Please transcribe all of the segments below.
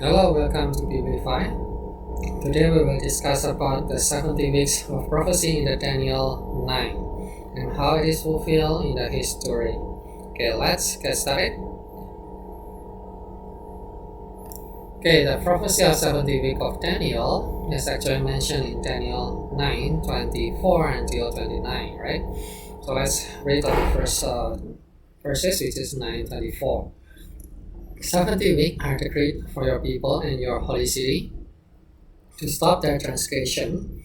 Hello, welcome to PB5. Today we will discuss about the 70 weeks of prophecy in the Daniel 9 and how it is fulfilled in the history. Okay, let's get started. Okay, the prophecy of 70 week of Daniel is actually mentioned in Daniel 9:24 until 29, right? So let's read the first verses, which is 9:24. 70 weeks are decreed for your people and your holy city, to stop their transgression,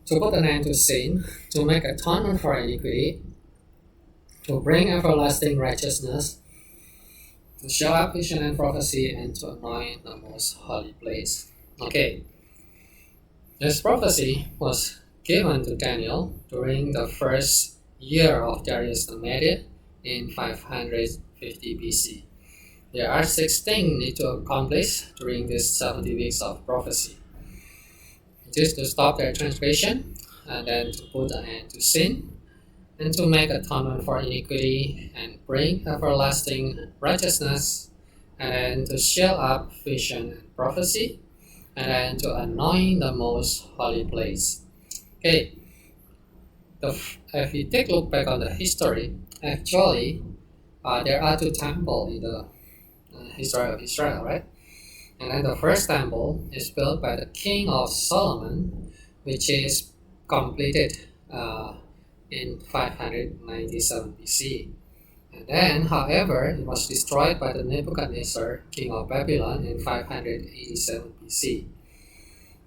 to put an end to sin, to make atonement for iniquity, to bring everlasting righteousness, to show up vision and prophecy, and to anoint the most holy place. Okay, this prophecy was given to Daniel during the first year of Darius the Mede in 550 BC. There are 6 things need to accomplish during these 70 weeks of prophecy. It is to stop their transgression, and then to put an end to sin, and to make atonement for iniquity, and bring everlasting righteousness, and then to shield up vision and prophecy, and then to anoint the most holy place. Okay, if we take a look back on the history, actually there are 2 temples in the history of Israel, right? And then the first temple is built by the king of Solomon, which is completed in 597 BC. And then, however, it was destroyed by the Nebuchadnezzar, king of Babylon, in 587 BC.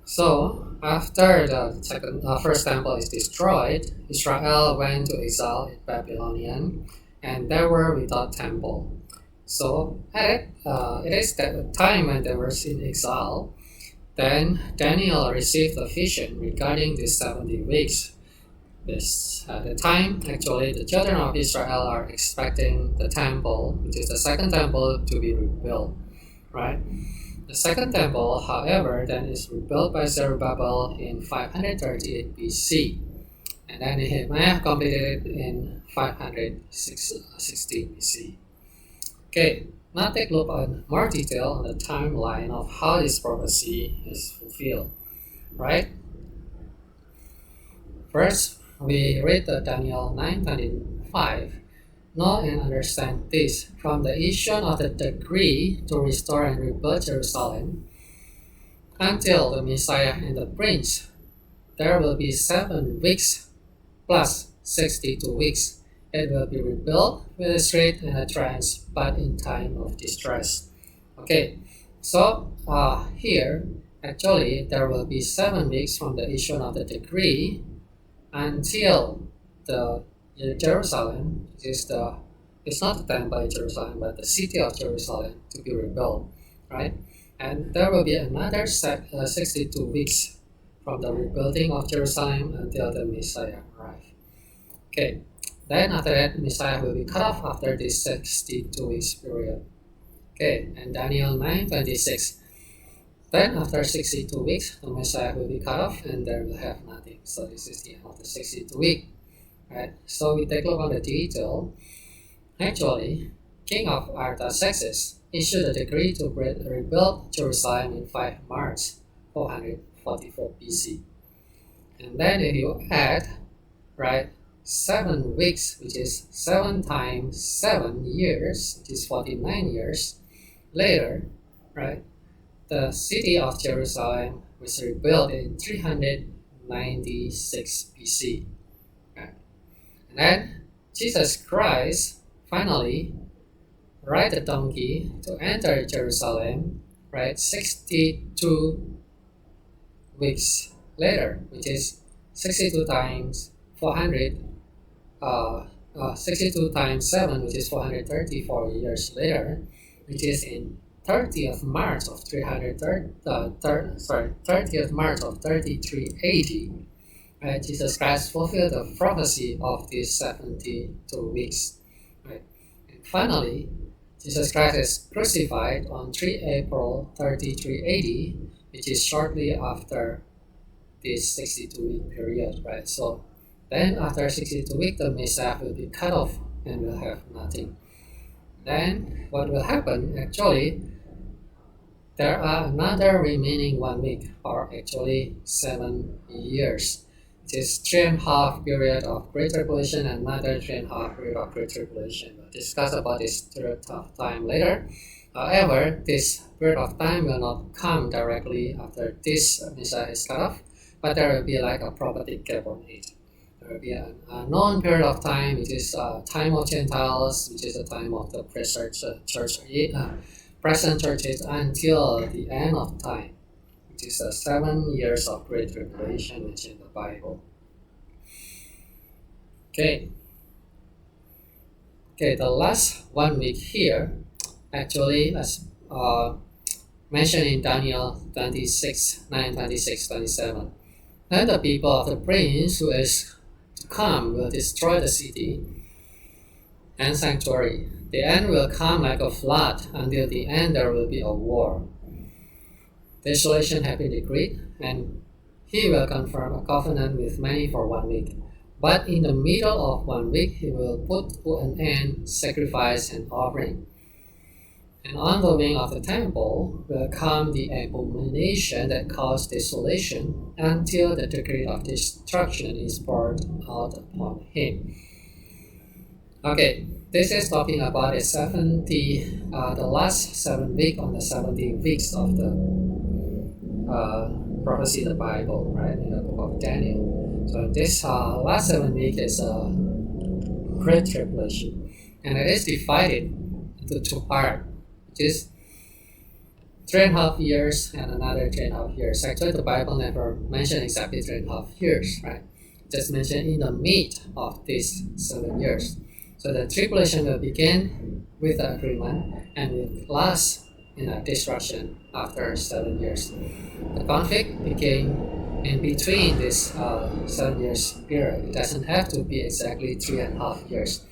So, after the first temple is destroyed, Israel went to exile in Babylonian, and they were without temple. So it is that the time when they were in exile, then Daniel received a vision regarding these 70 weeks. At the time, actually, the children of Israel are expecting the temple, which is the second temple, to be rebuilt, right? The second temple, however, then is rebuilt by Zerubbabel in 538 BC, and then Nehemiah completed it in 560 BC. Okay, now take a look on more detail on the timeline of how this prophecy is fulfilled, right? First, we read the Daniel 9:25. Know and understand this: from the issuing of the decree to restore and rebuild Jerusalem until the Messiah and the Prince, there will be 7 weeks plus 62 weeks. It will be rebuilt with a street and a trench, but in time of distress. Okay, so here, actually, there will be 7 weeks from the issue of the decree until the Jerusalem, it's not the temple in Jerusalem, but the city of Jerusalem to be rebuilt, right? And there will be another 62 weeks from the rebuilding of Jerusalem until the Messiah arrives. Okay. Then after that, Messiah will be cut off after this 62 weeks period. Okay, and Daniel 9:26. Then after 62 weeks, the Messiah will be cut off and there will have nothing. So this is the end of the 62 week. Right? So we take a look on the detail. Actually, King of Artaxerxes issued a decree to rebuild Jerusalem in 5 March 444 BC. And then if you add, right, 7 weeks, which is 7 times 7 years, which is 49 years later, right? The city of Jerusalem was rebuilt in 396 BC. Right? And then Jesus Christ finally ride the donkey to enter Jerusalem, right? 62 weeks later, which is 62 times 400. 62 times 7, which is 434 years later, which is in 30th March of 30th March of 3380, right? Jesus Christ fulfilled the prophecy of these 72 weeks, right? And finally, Jesus Christ is crucified on 3 April 3380, which is shortly after this 62-week period, right? So then after 62 weeks, the Messiah will be cut off and will have nothing. Then what will happen, actually, there are another remaining 1 week, or actually 7 years. It is 3.5 period of Great Tribulation and another 3.5 period of Great Tribulation. We'll discuss about this period of time later. However, this period of time will not come directly after this Messiah is cut off, but there will be like a prophetic gap on it. There will be a known period of time, which is time of Gentiles, which is the time of the present churches until the end of time, which is the 7 years of Great Tribulation mentioned in the Bible. Okay, the last 1 week here, actually, as mentioned in Daniel 26, 9, 26, 27. Then the people of the prince who is to come will destroy the city and sanctuary. The end will come like a flood. Until the end there will be a war. Desolation has been decreed, and he will confirm a covenant with many for 1 week. But in the middle of 1 week he will put an end sacrifice and offering. And on the wing of the temple will come the abomination that caused desolation until the decree of destruction is poured out upon him. Okay, this is talking about the last 7 weeks on the 70 weeks of the prophecy of the Bible, right, in the book of Daniel. So this last 7 weeks is a Great Tribulation, and it is divided into 2 parts, which is 3.5 years and another 3.5 years. Actually, the Bible never mentioned exactly 3.5 years, right? Just mentioned in the mid of these 7 years. So the tribulation will begin with the agreement and will last in a destruction after 7 years. The conflict became in between this 7 years period. It doesn't have to be exactly 3.5 years,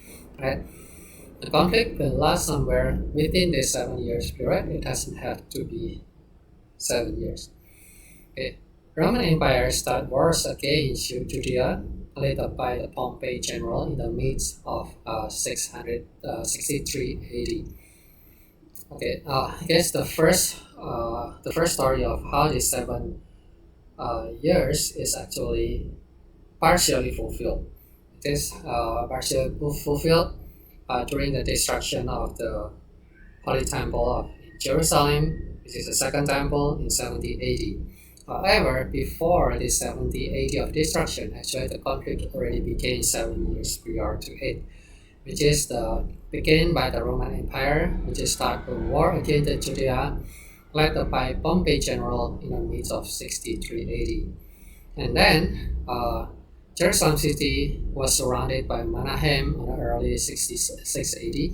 right? The conflict will last somewhere within this 7 years period. It doesn't have to be 7 years. Okay. Roman Empire started wars against Judea, led up by the Pompey general in the midst of 663 AD. Okay, I guess the first story of how these 7 years is actually partially fulfilled. It is partially fulfilled during the destruction of the Holy Temple of Jerusalem, which is the second temple in 70 AD. However, before the 70 AD of destruction, actually the conflict already began 7 years prior to it, which is began by the Roman Empire, which is start the war against Judea, led by Pompey general in the midst of 63 AD. And then Jerusalem city was surrounded by Menahem in the early 66 AD.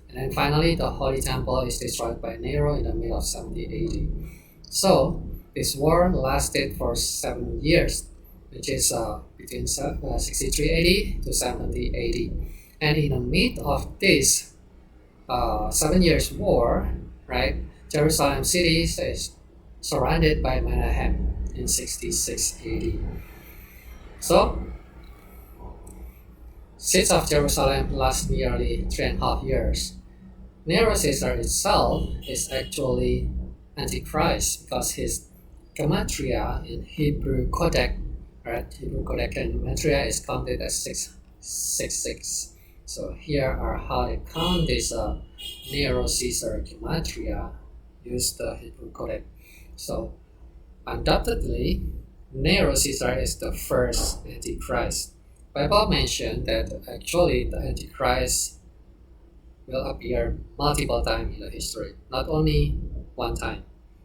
And then finally the Holy Temple is destroyed by Nero in the middle of 70 AD. So this war lasted for 7 years, which is between 63 AD to 70 AD. And in the midst of this 7 years war, right, Jerusalem city is surrounded by Menahem in 66 AD. So, siege of Jerusalem lasts nearly 3.5 years. Nero Caesar itself is actually Antichrist because his gematria in Hebrew Codex, right? Hebrew Codex and gematria is counted as 666. So here are how they count this Nero Caesar gematria. Use the Hebrew Codex. So undoubtedly, Nero Caesar is the first Antichrist. Bible mentioned that actually the Antichrist will appear multiple times in the history, not only one time,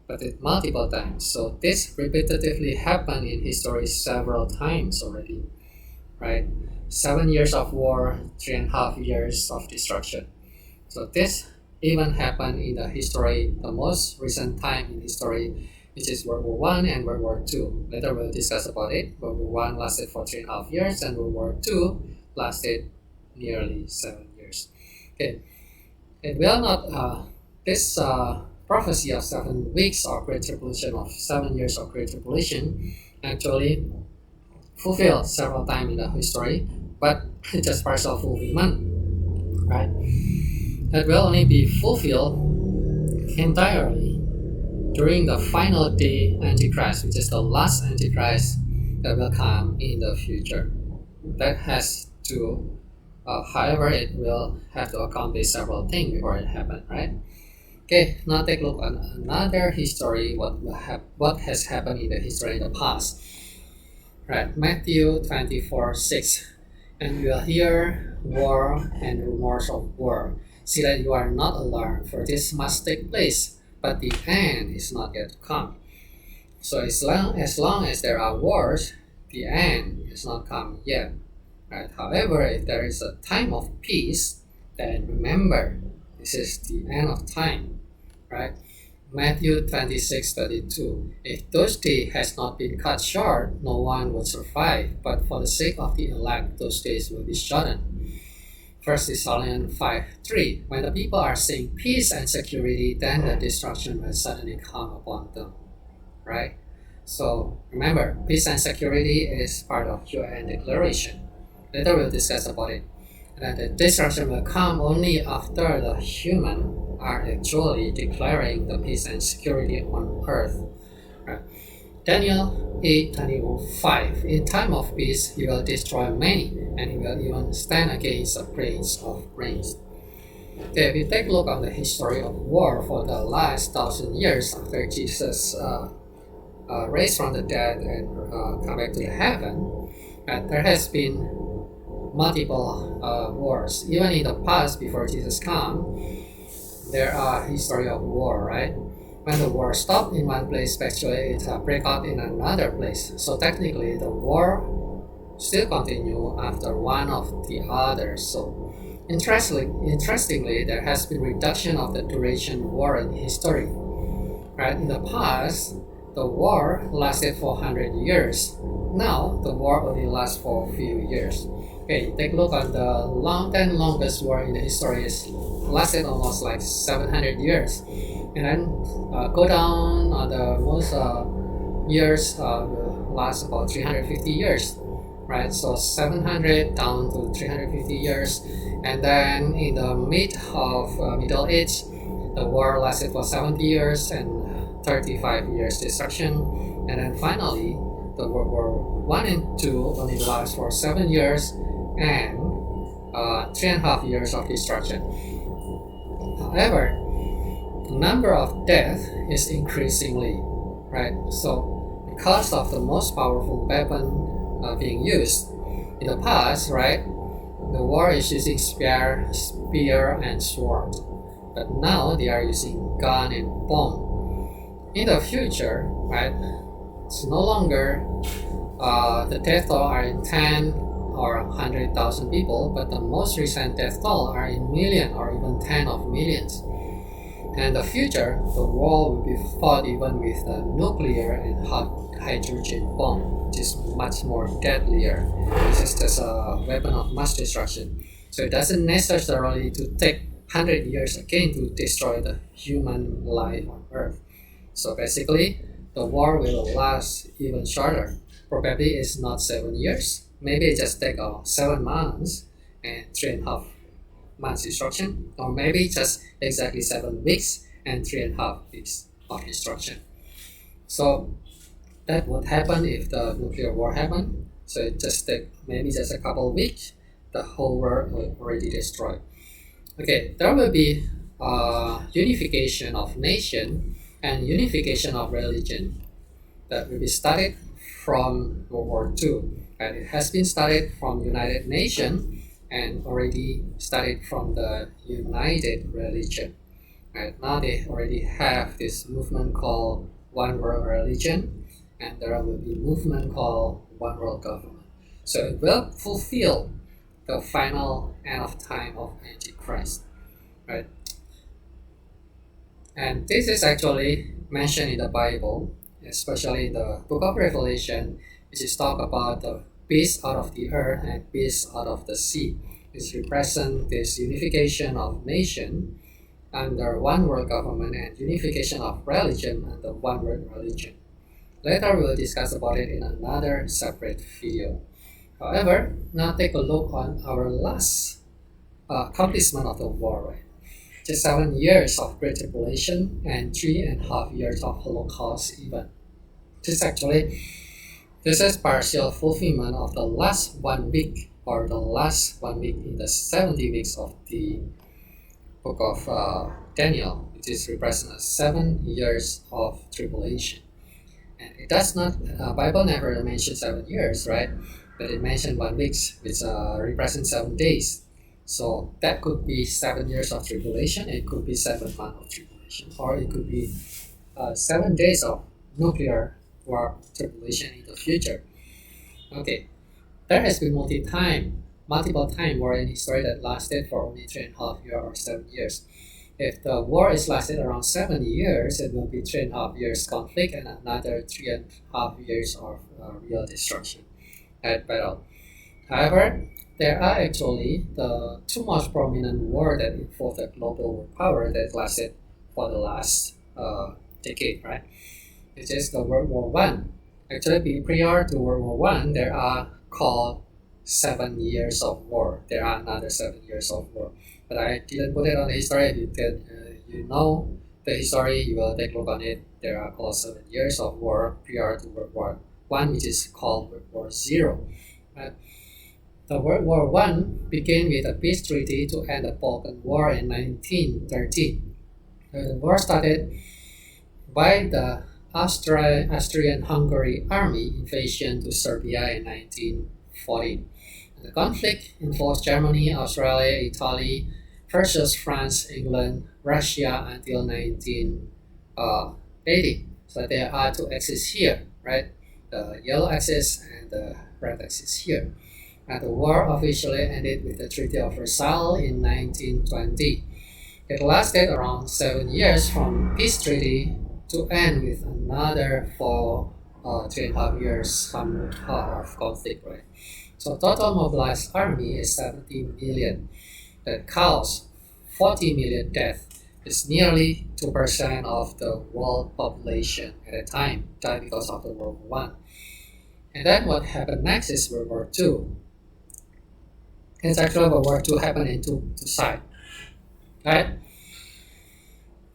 but multiple times. So this repetitively happened in history several times already, right? 7 years of war, 3.5 years of destruction. So this even happened in the history, the most recent time in history, which is World War I and World War II. Later we'll discuss about it. World War I lasted for 3.5 years and World War II lasted nearly 7 years. Okay, it will not, this prophecy of 7 weeks of Great Tribulation, of 7 years of Great Tribulation, actually fulfilled several times in the history, but just partial fulfillment, right? It will only be fulfilled entirely during the final day Antichrist, which is the last Antichrist that will come in the future. That has to, however, it will have to accomplish several things before it happens, right? Okay, now take a look at another history, what has happened in the history in the past. Right, Matthew 24:6. And you will hear war and rumors of war. See that you are not alarmed, for this must take place, but the end is not yet come. So as long as there are wars, the end is not come yet. Right? However, if there is a time of peace, then remember, this is the end of time. Right? Matthew 26:32. If those days has not been cut short, no one would survive, but for the sake of the elect, those days will be shortened. 1 Thessalonians 5:3. When the people are saying peace and security, then the destruction will suddenly come upon them. Right? So remember, peace and security is part of UN declaration. Later we'll discuss about it. And the destruction will come only after the human are actually declaring the peace and security on earth. Right? Daniel 8:25. In time of peace, he will destroy many, and he will even stand against the prince of princes. Okay, if we take a look at the history of war for the last 1,000 years after Jesus raised from the dead and come back to heaven, there has been multiple wars. Even in the past, before Jesus came, there are history of war, right? When the war stopped in one place, actually it break out in another place. So technically, the war still continue after one of the others. So interestingly, there has been reduction of the duration of war in history. Right? In the past, the war lasted for 100 years. Now, the war only lasts for a few years. Okay, take a look at the longest war in the history is lasted almost like 700 years. And then go down the most years will last about 350 years. Right, so 700 down to 350 years. And then in the Middle Age, the war lasted for 70 years and 35 years destruction. And then finally, the World War I and II only last for 7 years and 3.5 years of destruction. However, the number of deaths is increasingly, right? So because of the most powerful weapon being used in the past, right? The war is using spear and sword, but now they are using gun and bomb. In the future, right? It's no longer the death toll are in 10 or 100,000 people, but the most recent death toll are in million or even 10 of millions. And in the future, the war will be fought even with the nuclear and hydrogen bomb, which is much more deadlier. This is just a weapon of mass destruction. So it doesn't necessarily to take 100 years again to destroy the human life on Earth. So basically, the war will last even shorter. Probably it's not 7 years. Maybe it just take 7 months and 3.5 months destruction, or maybe just exactly 7 weeks and 3.5 weeks of destruction. So that would happen if the nuclear war happened. So it just take maybe just a couple of weeks, the whole world will already destroyed. Okay, there will be unification of nation and unification of religion that will be started from World War II. And it has been started from United Nations and already started from the United Religion. Right now they already have this movement called One World Religion, and there will be movement called One World Government. So it will fulfill the final end of time of Antichrist. Right? And this is actually mentioned in the Bible, especially in the book of Revelation, which is talk about the beast out of the earth and beast out of the sea, which represent this unification of nation under one world government and unification of religion under one world religion. Later we will discuss about it in another separate video. However, now take a look on our last accomplishment of the war. Right? just 7 years of Great Tribulation and 3.5 years of Holocaust event. This is partial fulfillment of the last 1 week or the last 1 week in the 70 weeks of the book of Daniel, which is represent 7 years of tribulation. And it does not, Bible never mentioned 7 years, right? But it mentioned 1 week, which represents 7 days. So that could be 7 years of tribulation, it could be 7 months of tribulation, or it could be 7 days of nuclear war tribulation in the future. Okay, there has been multiple time war in history that lasted for only 3.5 years or 7 years. If the war is lasted around 7 years, it will be 3.5 years conflict and another 3.5 years of real destruction at battle. However, there are actually the two most prominent wars that involve the global world power that lasted for the last decade, right? Which is the World War One. Actually, prior to World War One, there are called 7 years of war. There are another 7 years of war, but I didn't put it on the history. If you know the history, you will take a look on it. There are called 7 years of war prior to World War One, which is called World War Zero. Right? The World War One began with a peace treaty to end the Balkan War in 1913. The war started by the Austrian-Hungary army invasion to Serbia in 1914. The conflict involves Germany, Australia, Italy versus France, England, Russia until 1980. So there are two axes here, right? The yellow axis and the red axis here. And the war officially ended with the Treaty of Versailles in 1920. It lasted around 7 years from peace treaty to end with another 3.5 years of conflict, right? So total mobilized army is 70 million. That caused 40 million deaths. It's nearly 2% of the world population at a time died because of the World War One. And then what happened next is World War Two. It's actually World War Two happened in two sides, right?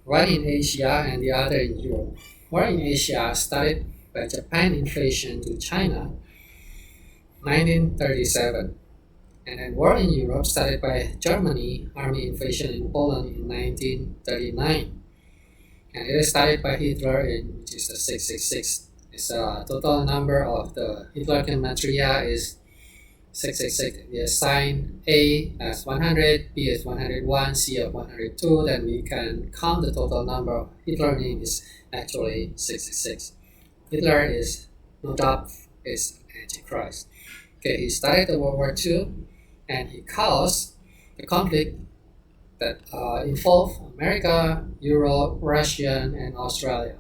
One in Asia and the other in Europe. War in Asia started by Japan invasion to China, 1937. And then war in Europe started by Germany army invasion in Poland in 1939. And it started by Hitler which is the 666. Its total number of the Hitler gematria is 666. We assign A as 100, B as 101, C as 102, then we can count the total number of Hitler name is actually 666. Hitler is, no doubt, is Antichrist. Okay, he started the World War II and he caused the conflict that involved America, Europe, Russia, and Australia.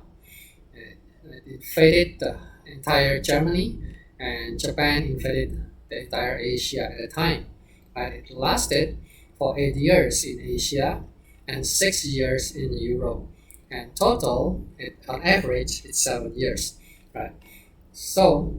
It invaded the entire Germany, and Japan invaded the entire Asia at a time. It lasted for 8 years in Asia and 6 years in Europe. And total, on average, it's 7 years. Right? So,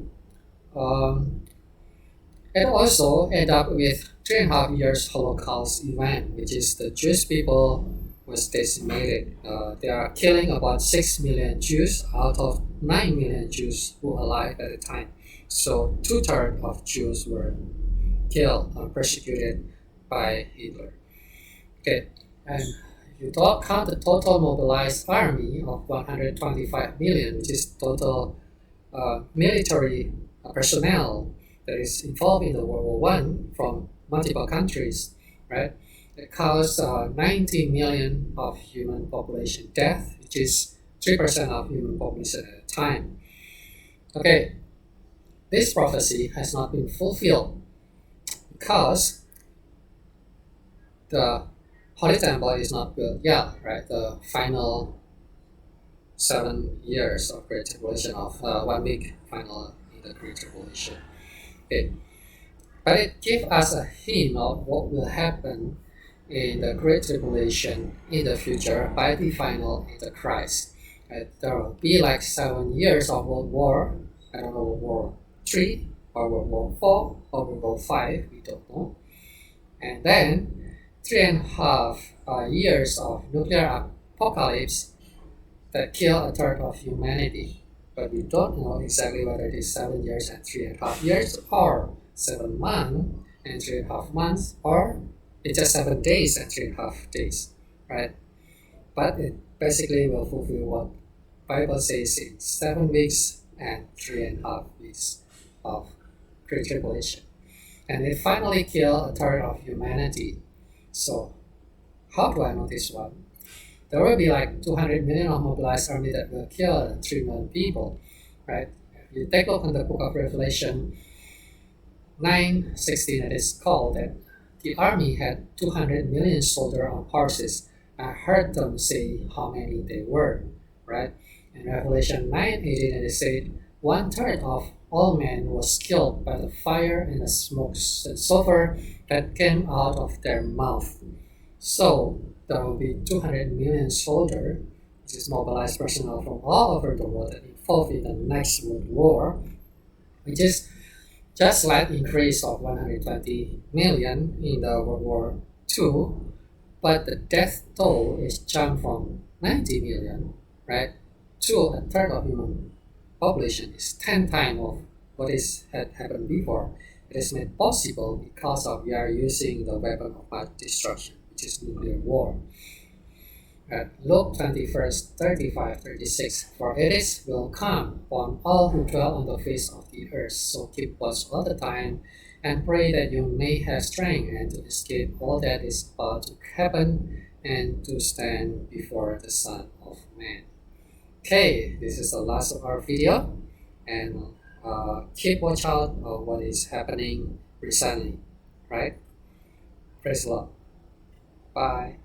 it also ended up with 3.5 years Holocaust event, which is the Jewish people was decimated. They are killing about 6 million Jews out of 9 million Jews who were alive at the time. So 2/3 of Jews were killed or persecuted by Hitler. Okay, and you count the total mobilized army of 125 million, which is total military personnel that is involved in the World War One from multiple countries, right? It caused 90 million of human population death, which is 3% of human population at a time. Okay, this prophecy has not been fulfilled because the Holy Temple is not built yet, right? The final 7 years of Great Tribulation of 1 week final in the Great Tribulation. Okay. But it gives us a hint of what will happen in the Great Tribulation in the future by the final Antichrist. There will be like 7 years of World War, I don't know, World War 3 or World War 4 or World War 5, we don't know. And then 3.5 years of nuclear apocalypse that kill a third of humanity. But we don't know exactly whether it is 7 years and 3.5 years, or 7 months and 3.5 months, or it's just 7 days and 3.5 days, right? But it basically will fulfill what Bible says in 7 weeks and 3.5 weeks of Great Tribulation. And it finally killed a third of humanity. So how do I know this one? There will be like 200 million of mobilized army that will kill 3 million people, right? If you take a look in the book of Revelation 9:16, it is called that the army had 200 million soldiers on horses. I heard them say how many they were, right? In Revelation 9:18, it is said 1/3 of all men was killed by the fire and the smoke and sulfur that came out of their mouth. So there will be 200 million soldiers, which is mobilized personnel from all over the world that involved in the next World War, which is just slight increase of 120 million in the World War II, but the death toll is jumped from 90 million, right, to a third of human population. Is 10 times of what had happened before. It is made possible because of we are using the weapon of mass destruction, which is nuclear war. Luke 21st, 35, 36. For it is will come upon all who dwell on the face of the earth. So keep watch all the time and pray that you may have strength and to escape all that is about to happen and to stand before the Son of Man. Okay, this is the last of our video, and keep watch out of what is happening recently, right? Praise the Lord. Bye.